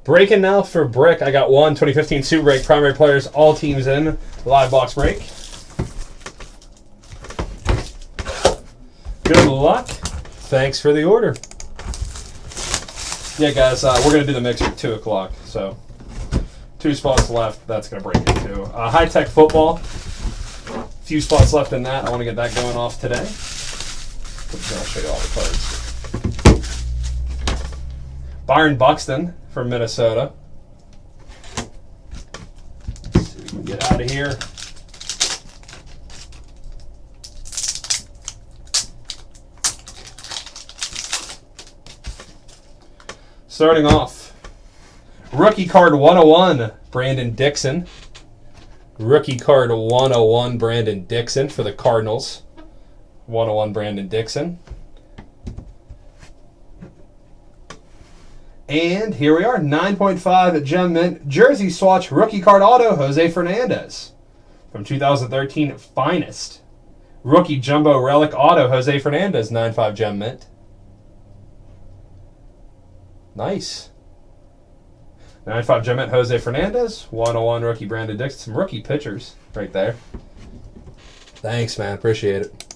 Breaking now for Brick. I got 2015 Super Break. Primary players, all teams in. Live box break. Good luck. Thanks for the order. Yeah, guys, we're going to do the mixer at 2 o'clock. So, 2 spots left. That's going to break it too. High-tech football. A few spots left in that. I want to get that going off today. I'll show you all the cards. Byron Buxton from Minnesota. Let's see if we can get out of here. Starting off, rookie card 101, Brandon Dixon. Rookie card 101, Brandon Dixon for the Cardinals. 101, Brandon Dixon. And here we are, 9.5 Gem Mint Jersey Swatch rookie card auto, Jose Fernandez. From 2013 Finest. Rookie Jumbo Relic auto, Jose Fernandez, 9.5 Gem Mint. Nice. 9.5 Gem Mint, Jose Fernandez. 101 rookie Brandon Dixon. Some rookie pitchers right there. Thanks, man. Appreciate it.